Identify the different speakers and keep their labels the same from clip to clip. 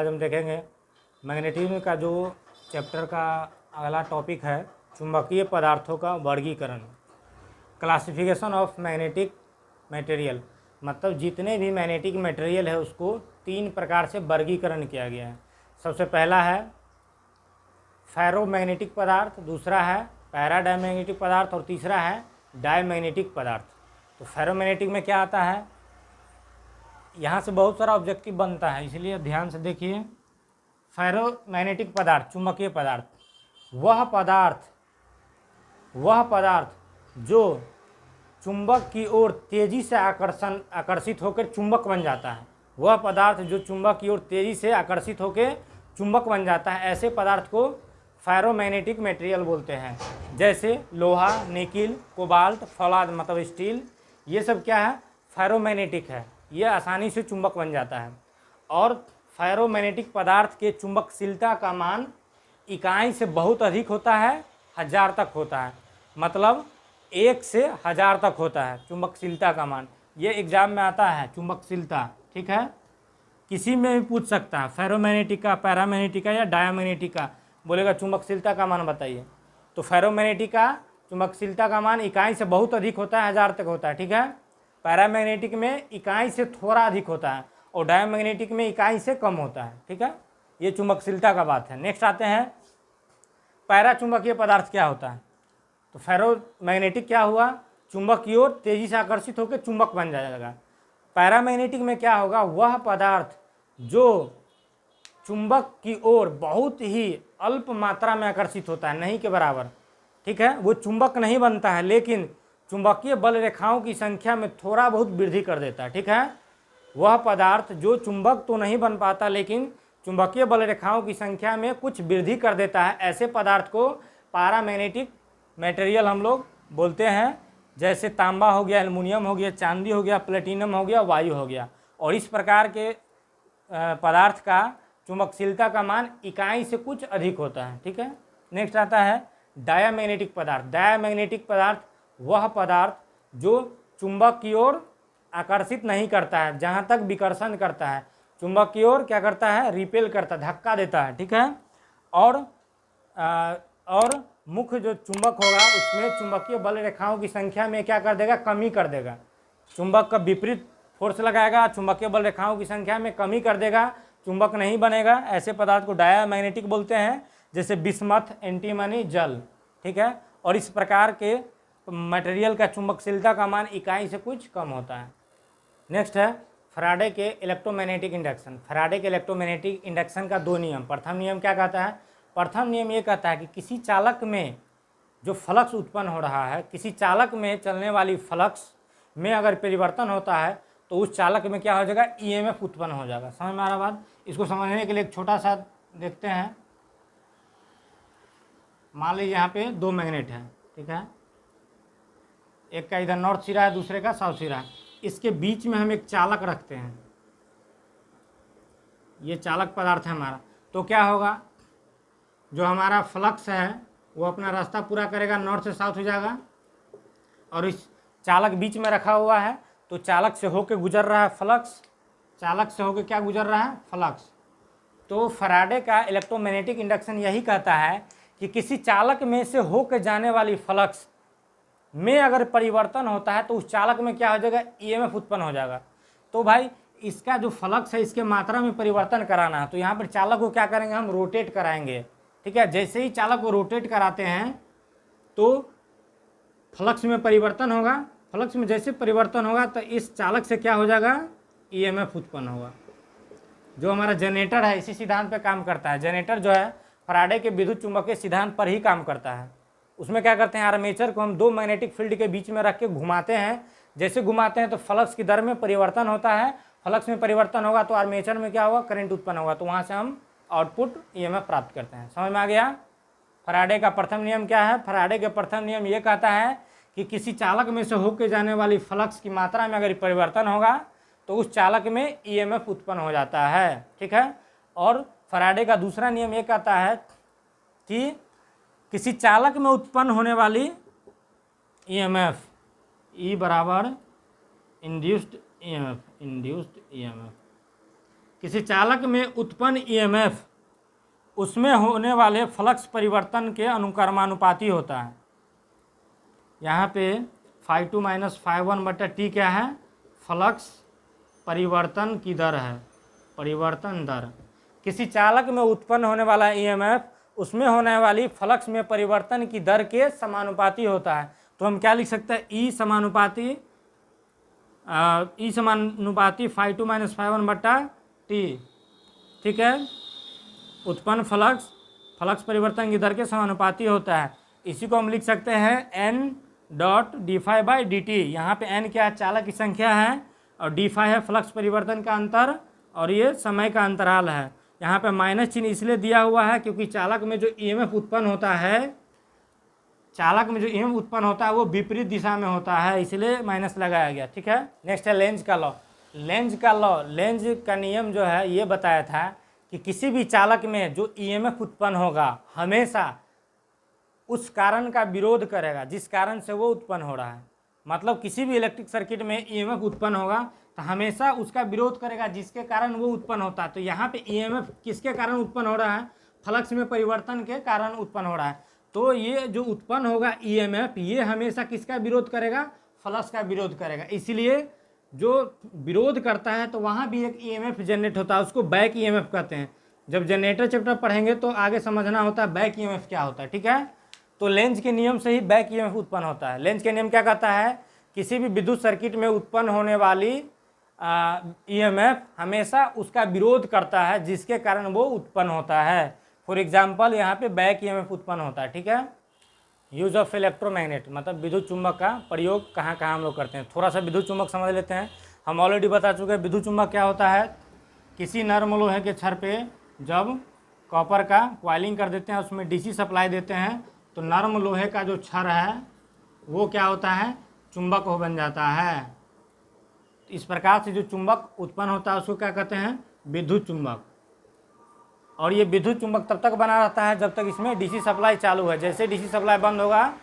Speaker 1: आज हम देखेंगे मैग्नेटिज्म का जो चैप्टर का अगला टॉपिक है चुंबकीय पदार्थों का वर्गीकरण, क्लासिफिकेशन ऑफ मैग्नेटिक मटेरियल। मतलब जितने भी मैग्नेटिक मटेरियल है उसको 3 प्रकार से वर्गीकरण किया गया है। सबसे पहला है फेरोमैग्नेटिक पदार्थ, दूसरा है पैराडायमैग्नेटिक पदार्थ और तीसरा है डायमैग्नेटिक पदार्थ। तो फेरोमैग्नेटिक में क्या आता है, यहाँ से बहुत सारा ऑब्जेक्टिव बनता है, इसलिए ध्यान से देखिए। फेरोमैग्नेटिक पदार्थ, चुंबकीय पदार्थ, वह पदार्थ जो चुंबक की ओर तेजी से आकर्षित होकर चुंबक बन जाता है। वह पदार्थ जो चुंबक की ओर तेजी से आकर्षित होकर चुंबक बन जाता है, ऐसे पदार्थ को फेरोमैग्नेटिक मटेरियल बोलते हैं। जैसे लोहा, निकिल, कोबाल्ट, फौलाद मतलब स्टील, ये सब क्या है, फेरोमैग्नेटिक है, ये आसानी से चुंबक बन जाता है। और फेरोमैग्नेटिक पदार्थ के चुंबकशीलता का मान इकाई से बहुत अधिक होता है, 1000 तक होता है। मतलब 1 से 1000 तक होता है चुंबकशीलता का मान। ये एग्जाम में आता है चुंबकशीलता, ठीक है, किसी में भी पूछ सकता है, फेरोमैग्नेटिक का, पैरामैग्नेटिक का या डायमैग्नेटिक का। बोलेगा चुंबकशीलता का मान बताइए, तो फेरोमैग्नेटिक का चुंबकशीलता का मान इकाई से बहुत अधिक होता है, 1000 तक होता है, ठीक है। पैरामैग्नेटिक में इकाई से थोड़ा अधिक होता है और डायमैग्नेटिक में इकाई से कम होता है, ठीक है। ये चुंबकशीलता का बात है। नेक्स्ट आते हैं पैरा चुंबकीय पदार्थ क्या होता है। तो फेरोमैग्नेटिक क्या हुआ, चुंबक की ओर तेजी से आकर्षित होकर चुंबक बन जाएगा। पैरामैग्नेटिक में क्या होगा, वह पदार्थ जो चुंबक की ओर बहुत ही अल्प मात्रा में आकर्षित होता है, नहीं के बराबर, ठीक है। वो चुंबक नहीं बनता है लेकिन चुंबकीय बल रेखाओं की संख्या में थोड़ा बहुत वृद्धि कर देता है, ठीक है। वह पदार्थ जो चुंबक तो नहीं बन पाता लेकिन चुंबकीय बल रेखाओं की संख्या में कुछ वृद्धि कर देता है, ऐसे पदार्थ को पैरामैग्नेटिक मटेरियल हम लोग बोलते हैं। जैसे तांबा हो गया, एल्युमिनियम हो गया, चांदी हो गया, प्लेटिनम हो गया, वायु हो गया। और इस प्रकार के पदार्थ का चुंबकशीलता का मान इकाई से कुछ अधिक होता है, ठीक है। नेक्स्ट आता है डायमैग्नेटिक पदार्थ। डायमैग्नेटिक पदार्थ वह पदार्थ जो चुंबक की ओर आकर्षित नहीं करता है, जहाँ तक विकर्षण करता है, चुंबक की ओर क्या करता है, रिपेल करता है, धक्का देता है, ठीक है। और मुख्य जो चुंबक होगा उसमें चुंबकीय बल रेखाओं की संख्या में क्या कर देगा, कमी कर देगा। चुंबक का विपरीत फोर्स लगाएगा, चुंबकीय बल रेखाओं की संख्या में कमी कर देगा, चुंबक नहीं बनेगा। ऐसे पदार्थ को डायमैग्नेटिक बोलते हैं, जैसे बिस्मथ, एंटीमनी, जल, ठीक है। और इस प्रकार के मटेरियल का चुंबकशीलता का मान इकाई से कुछ कम होता है। नेक्स्ट है फैराडे के इलेक्ट्रोमैग्नेटिक इंडक्शन। फैराडे के इलेक्ट्रोमैग्नेटिक इंडक्शन का 2 नियम। प्रथम नियम क्या कहता है, प्रथम नियम ये कहता है कि किसी चालक में जो फ्लक्स उत्पन्न हो रहा है, किसी चालक में चलने वाली फ्लक्स में अगर परिवर्तन होता है तो उस चालक में क्या हो जाएगा, ईएमएफ उत्पन्न हो जाएगा। समझ में आ रहा बात। इसको समझने के लिए एक छोटा सा देखते हैं। मान लीजिए यहाँ पे 2 मैग्नेट हैं, ठीक है, एक का इधर नॉर्थ सिरा है, दूसरे का साउथ सिरा है। इसके बीच में हम एक चालक रखते हैं, ये चालक पदार्थ है हमारा। तो क्या होगा, जो हमारा फ्लक्स है वो अपना रास्ता पूरा करेगा, नॉर्थ से साउथ हो जाएगा। और इस चालक बीच में रखा हुआ है तो चालक से होके गुजर रहा है फ्लक्स, चालक से होके क्या गुजर रहा है, फ्लक्स। तो फैराडे का इलेक्ट्रोमैग्नेटिक इंडक्शन यही कहता है कि किसी चालक में से होकर जाने वाली फ्लक्स में अगर परिवर्तन होता है तो उस चालक में क्या हो जाएगा, ईएमएफ उत्पन्न हो जाएगा। तो भाई इसका जो फ्लक्स है इसके मात्रा में परिवर्तन कराना है, तो यहाँ पर चालक को क्या करेंगे, हम रोटेट कराएंगे, ठीक है। जैसे ही चालक को रोटेट कराते हैं तो फ्लक्स में परिवर्तन होगा, फ्लक्स में जैसे परिवर्तन होगा तो इस चालक से क्या हो जाएगा, ईएमएफ उत्पन्न होगा। जो हमारा जनरेटर है इसी सिद्धांत पे काम करता है। जनरेटर जो है फैराडे के विद्युत चुंबकीय सिद्धांत पर ही काम करता है। उसमें क्या करते हैं, आर्मेचर को हम 2 मैग्नेटिक फील्ड के बीच में रख के घुमाते हैं। जैसे घुमाते हैं तो फ्लक्स की दर में परिवर्तन होता है, फ्लक्स में परिवर्तन होगा तो आर्मेचर में क्या होगा, करंट उत्पन्न होगा, तो वहाँ से हम आउटपुट ईएमएफ प्राप्त करते हैं। समझ में आ गया। फैराडे का प्रथम नियम क्या है, फैराडे के प्रथम नियम ये कहता है कि किसी चालक में से होकर जाने वाली फ्लक्स की मात्रा में अगर परिवर्तन होगा तो उस चालक में ईएमएफ उत्पन्न हो जाता है, ठीक है। और फैराडे का दूसरा नियम ये कहता है कि किसी चालक में उत्पन्न होने वाली ईएमएफ, ई बराबर इंड्यूस्ड ईएमएफ, किसी चालक में उत्पन्न ईएमएफ उसमें होने वाले फ्लक्स परिवर्तन के अनुक्रमानुपाती होता है। यहाँ पे φ2 - φ1/t क्या है? फ्लक्स परिवर्तन की दर है, परिवर्तन दर। किसी चालक में उत्पन्न होने वाला ईएमएफ उसमें होने वाली फ्लक्स में परिवर्तन की दर के समानुपाती होता है। तो हम क्या लिख सकते हैं? ई समानुपाती φ2 - φ1/t, ठीक है। उत्पन्न फ्लक्स परिवर्तन की दर के समानुपाती होता है। इसी को हम लिख सकते हैं n.dφ/dt। यहाँ पे n क्या है? चालक की संख्या है, और dφ है फ्लक्स परिवर्तन का अंतर, और ये समय का अंतराल है। यहाँ पे माइनस चिन्ह इसलिए दिया हुआ है क्योंकि चालक में जो ईएमएफ उत्पन्न होता है वो विपरीत दिशा में होता है, इसलिए माइनस लगाया गया, ठीक है। नेक्स्ट है लेंज का लॉ। लेंज का नियम जो है ये बताया था कि किसी भी चालक में जो ईएमएफ उत्पन्न होगा हमेशा उस कारण का विरोध करेगा जिस कारण से वो उत्पन्न हो रहा है। मतलब किसी भी इलेक्ट्रिक सर्किट में ईएमएफ उत्पन्न होगा तो हमेशा उसका विरोध करेगा जिसके कारण वो उत्पन्न होता है। तो यहाँ पे ईएमएफ किसके कारण उत्पन्न हो रहा है? फ्लक्स में परिवर्तन के कारण उत्पन्न हो रहा है। तो ये जो उत्पन्न होगा ईएमएफ ये हमेशा किसका विरोध करेगा? फ्लक्स का विरोध करेगा। इसलिए जो विरोध करता है तो वहाँ भी एक ईएमएफ जनरेट होता है, उसको बैक ईएमएफ कहते हैं। जब जनरेटर चैप्टर पढ़ेंगे तो आगे समझना होता है बैक ईएमएफ क्या होता है, ठीक है। तो लेंज के नियम से ही बैक ईएमएफ उत्पन्न होता है। लेंज के नियम क्या कहता है? किसी भी विद्युत सर्किट में उत्पन्न होने वाली ईएमएफ हमेशा उसका विरोध करता है जिसके कारण वो उत्पन्न होता है। फॉर एग्जाम्पल यहाँ पे बैक ईएमएफ उत्पन्न होता है, ठीक है। यूज ऑफ इलेक्ट्रोमैग्नेट मतलब विद्युत चुंबक का प्रयोग कहाँ कहाँ हम लोग करते हैं। थोड़ा सा विद्युत चुंबक समझ लेते हैं। हम ऑलरेडी बता चुके हैं विद्युत चुंबक क्या होता है। किसी नर्म लोहे के छड़ पे जब कॉपर का कॉइलिंग कर देते हैं, उसमें डीसी सप्लाई देते हैं, तो नर्म लोहे का जो छड़ है वो क्या होता है? चुंबक हो बन जाता है। तो इस प्रकार से जो चुंबक उत्पन्न होता है उसको क्या कहते हैं? विद्युत चुंबक। और ये विद्युत चुंबक तब तक बना रहता है जब तक इसमें डीसी सप्लाई चालू है। जैसे डीसी सप्लाई बंद होगा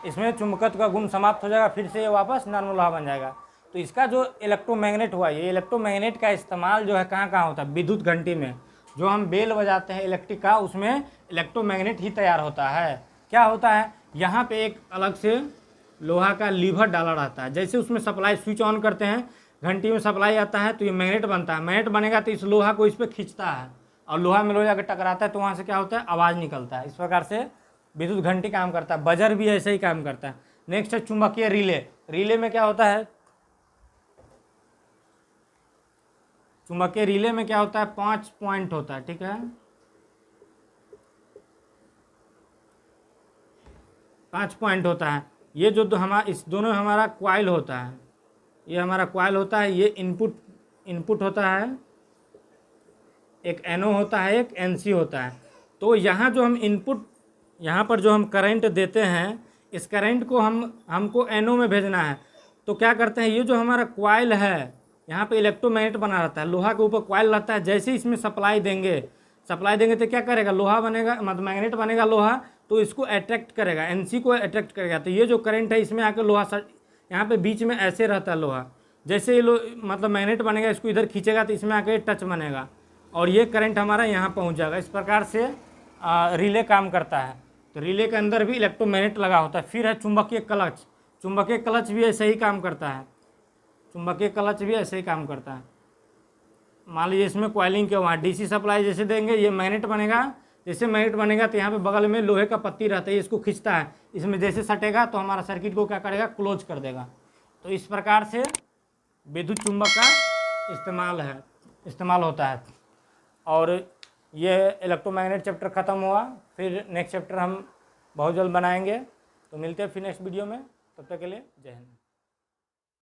Speaker 1: इसमें चुंबकत्व का गुण समाप्त हो जाएगा, फिर से ये वापस नर्म लोहा बन जाएगा। तो इसका जो इलेक्ट्रोमैग्नेट हुआ, ये इलेक्ट्रोमैग्नेट का इस्तेमाल जो है कहाँ कहाँ होता है? विद्युत घंटी में जो हम बेल बजाते हैं इलेक्ट्रिक का, उसमें इलेक्ट्रोमैग्नेट ही तैयार होता है। क्या होता है? यहाँ पे एक अलग से लोहा का लीवर डाला रहता है। जैसे उसमें सप्लाई स्विच ऑन करते हैं, घंटी में सप्लाई आता है तो ये मैग्नेट बनता है। मैग्नेट बनेगा तो इस लोहा को इस पर खींचता है और लोहा में लोहा जाकर टकराता है तो वहाँ से क्या होता है? आवाज़ निकलता है। इस प्रकार से विद्युत घंटी काम करता है। बजर भी ऐसे ही काम करता है। नेक्स्ट है चुंबकीय रिले। रिले में क्या होता है? चुंबकीय रिले में क्या होता है? 5 पॉइंट होता है, ठीक है। 5 पॉइंट होता है। ये जो इस दोनों हमारा क्वाइल होता है, ये हमारा क्वाइल होता है, ये इनपुट होता है, एक एनओ होता है, एक एनसी होता है। तो यहाँ जो हम इनपुट, यहाँ पर जो हम करंट देते हैं, इस करंट को हमको एनओ में भेजना है। तो क्या करते हैं? ये जो हमारा क्वाइल है यहाँ पे इलेक्ट्रोमैग्नेट बना रहता है, लोहा के ऊपर क्वाइल रहता है। जैसे ही इसमें सप्लाई देंगे तो क्या करेगा? लोहा बनेगा, मतलब मैग्नेट बनेगा लोहा, तो इसको अट्रैक्ट करेगा, एनसी को अट्रैक्ट करेगा। तो ये जो करंट है इसमें आकर लोहा यहाँ पे बीच में ऐसे रहता है लोहा। जैसे ये मतलब मैग्नेट बनेगा, इसको इधर खींचेगा तो इसमें आकर टच बनेगा और ये करंट हमारा यहाँ पहुँच जाएगा। इस प्रकार से रिले काम करता है। तो रिले के अंदर भी इलेक्ट्रोमैग्नेट लगा होता है। फिर है चुंबकीय क्लच। चुंबकीय क्लच भी ऐसे ही काम करता है। चुंबकीय क्लच भी ऐसे ही काम करता है। मान लीजिए इसमें कॉइलिंग के वहाँ डीसी सप्लाई जैसे देंगे, ये मैग्नेट बनेगा। जैसे मैग्नेट बनेगा तो यहाँ पे बगल में लोहे का पत्ती रहता है, इसको खींचता है, इसमें जैसे सटेगा तो हमारा सर्किट को क्या करेगा? क्लोज कर देगा। तो इस प्रकार से विद्युत चुंबक का इस्तेमाल होता है। और ये इलेक्ट्रोमैग्नेट चैप्टर ख़त्म हुआ। फिर नेक्स्ट चैप्टर हम बहुत जल्द बनाएंगे। तो मिलते हैं फिर नेक्स्ट वीडियो में। तब तक के लिए जय हिंद।